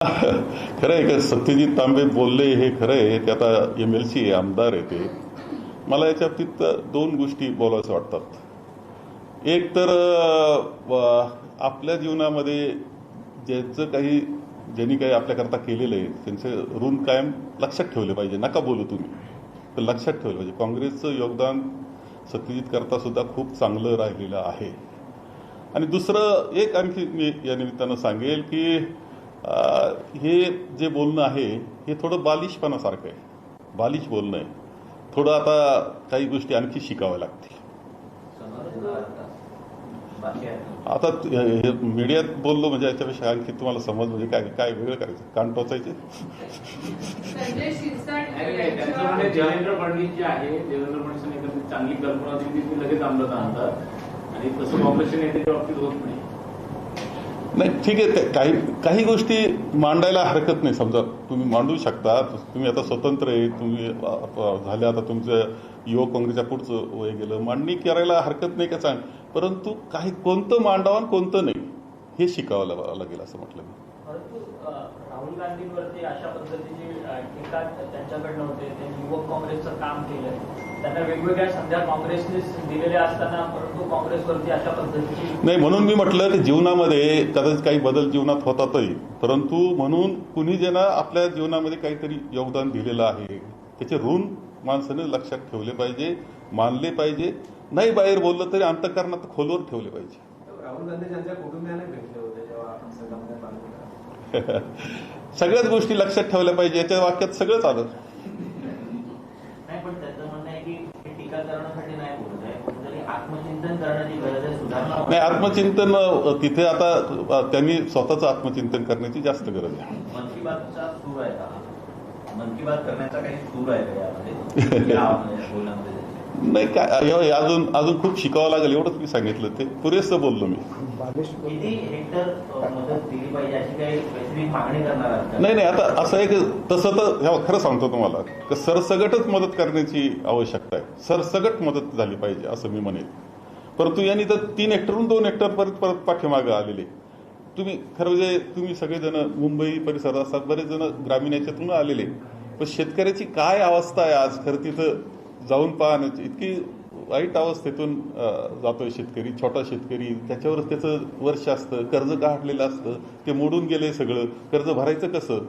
खरं आहे का सत्यजित तांबे बोलले हे खरं आहे. ते आता MLC आमदार आहे. ते मला याच्या बाबतीत दोन गोष्टी बोलाव्याच्या वाटतात. एक तर आपल्या जीवनामध्ये ज्यांनी काही आपल्याकरता केलेलं आहे त्यांचं ऋण कायम लक्षात ठेवले पाहिजे. नका बोलू तुम्ही, तर लक्षात ठेवलं पाहिजे. काँग्रेसचं योगदान सत्यजित करता सुद्धा खूप चांगलं राहिलेलं आहे. आणि दुसरं एक आणखी मी या निमित्तानं सांगेल की हे जे बोलणं आहे हे थोडं बालिशपणासारखं आहे. बालिश बोलणं आहे. थोडं आता काही गोष्टी आणखी शिकाव्या लागतील. आता हे मीडियात बोललो म्हणजे याच्यापेक्षा आणखी तुम्हाला समज म्हणजे काय काय वेगळं करायचं, कान टोचायचे. देवेंद्र फडणवीस जे आहे, देवेंद्र फडणवीस एखादी चांगली कल्पना दिली ती लगेच अंमलात आणतात आणि तसं काँग्रेसच्या नेत्याच्या बाबतीत होत नाही. नाही ठीक आहे, काही गोष्टी मांडायला हरकत नाही. समजा तुम्ही मांडू शकता, तुम्ही आता स्वतंत्र आहे, तुम्ही झाले आता तुमचं युवक काँग्रेसच्या पुढचं वय गेलं, मांडणी करायला हरकत नाही का सांग. परंतु काही कोणतं मांडावं आणि कोणतं नाही हे शिकावं लागेल असं म्हटलं मी. परंतु राहुल गांधींवरती अशा पद्धतीची टीका त्यांच्याकडनं होते. त्यांनी युवक काँग्रेसचं काम केलंय, त्यांना वेगवेगळ्या संध्या काँग्रेसने दिलेल्या असताना परंतु काँग्रेसवरती अशा पद्धतीची नाही. म्हणून मी म्हटलं की जीवनामध्ये कदाचित काही बदल जीवनात होतातही, परंतु म्हणून कुणी ज्यांना आपल्या जीवनामध्ये काहीतरी योगदान दिलेलं आहे त्याचे ऋण माणसाने लक्षात ठेवले पाहिजे, मानले पाहिजे. नाही बाहेर बोललं तरी अंतःकरणात खोलवर ठेवले पाहिजे. राहुल गांधी त्यांच्या कुटुंबियाने भेटले होते जेव्हा सगळ्याच गोष्टी लक्षात ठेवल्या पाहिजे. याच्या वाक्यात सगळंच आलं. नाही, पण त्याचं म्हणणं आहे की टीका करण्यासाठी नाही बोलत आहे, तरी आत्मचिंतन करण्याची गरज आहे, सुधारणा. नाही, आत्मचिंतन तिथे आता त्यांनी स्वतःचं आत्मचिंतन करण्याची जास्त गरज आहे. मन की बातचा सूर आहे का? मन की बात करण्याचा काही सूर आहे का यामध्ये बोलण्यामध्ये? नाही, काय अजून खूप शिकावं लागेल एवढंच मी सांगितलं. ते पुरेसं बोललो मी. किती हेक्टर मदत दिली पाहिजे अशी काही स्पेसिफिक मागणी करणार आहात? नाही, आता असं आहे की तसं तर खरं सांगतो तुम्हाला की सरसगटच मदत करण्याची आवश्यकता आहे. सरसगट मदत झाली पाहिजे असं मी म्हणेन. परंतु यांनी तर 3 हेक्टरहून 2 हेक्टर परत पाठीमागं आलेले. तुम्ही खरं म्हणजे तुम्ही सगळेजण मुंबई परिसरात असतात, बरेच जण ग्रामीण याच्यातून आलेले. पण शेतकऱ्याची काय अवस्था आहे आज, खरं तिथं जाऊन पाहण्याची इतकी वाईट अवस्थेतून जातोय शेतकरी. छोटा शेतकरी, त्याच्यावर त्याचं वर्ष असतं, कर्ज काढलेलं असतं, ते मोडून गेले सगळं. कर्ज भरायचं कसं?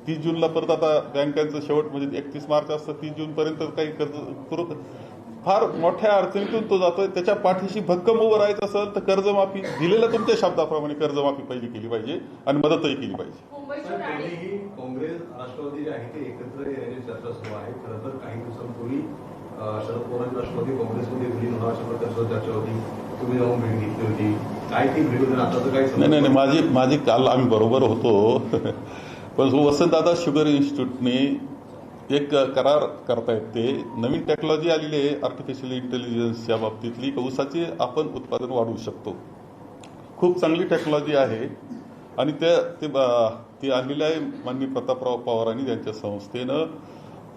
30 जूनला परत आता बँकांचं शेवट म्हणजे 31 मार्च असतं, 30 जूनपर्यंत काही कर्ज पुरत. फार मोठ्या अडचणीतून तो जातोय. त्याच्या पाठीशी भक्कम उभं राहायचं असेल तर कर्जमाफी दिलेल्या तुमच्या शब्दाप्रमाणे कर्जमाफी पहिली केली पाहिजे आणि मदतही केली पाहिजे. काँग्रेस राष्ट्रवादी जे आहे ते एकत्र येण्याची चर्चा सुरू आहे. खरं तर काही दिवसांपूर्वी शरद पवारांची राष्ट्रवादी काँग्रेसमध्ये विलीन होणार अशा प्रकारची चर्चा होती. तुम्ही जाऊन भेट घेतली होती. काय ती भेट होती? आता तर काही नाही, माझी काल आम्ही बरोबर होतो. पण वसंतदादा शुगर इन्स्टिट्यूटने एक करार करतायत. ते नवीन टेक्नॉलॉजी आलेली आहे आर्टिफिशियल इंटेलिजन्सच्या बाबतीतली, ऊसाचे आपण उत्पादन वाढवू शकतो. खूप चांगली टेक्नॉलॉजी आहे आणि ते आणलेलं आहे माननीय प्रतापराव पवारांनी त्यांच्या संस्थेनं.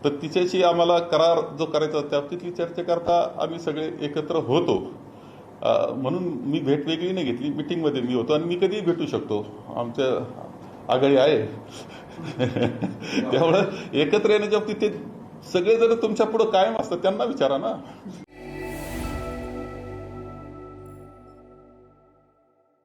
तर तिच्याशी आम्हाला करार जो करायचा त्या बाबतीतली चर्चा करता आम्ही सगळे एकत्र होतो. म्हणून मी भेट वेगळी नाही घेतली. मिटिंगमध्ये मी होतो आणि मी कधीही भेटू शकतो. आमच्या आघाडी आहे. त्यामुळं एकत्र येण्याच्या बाबतीत ते सगळेजण तुमच्या पुढं कायम असतात, त्यांना विचारा ना.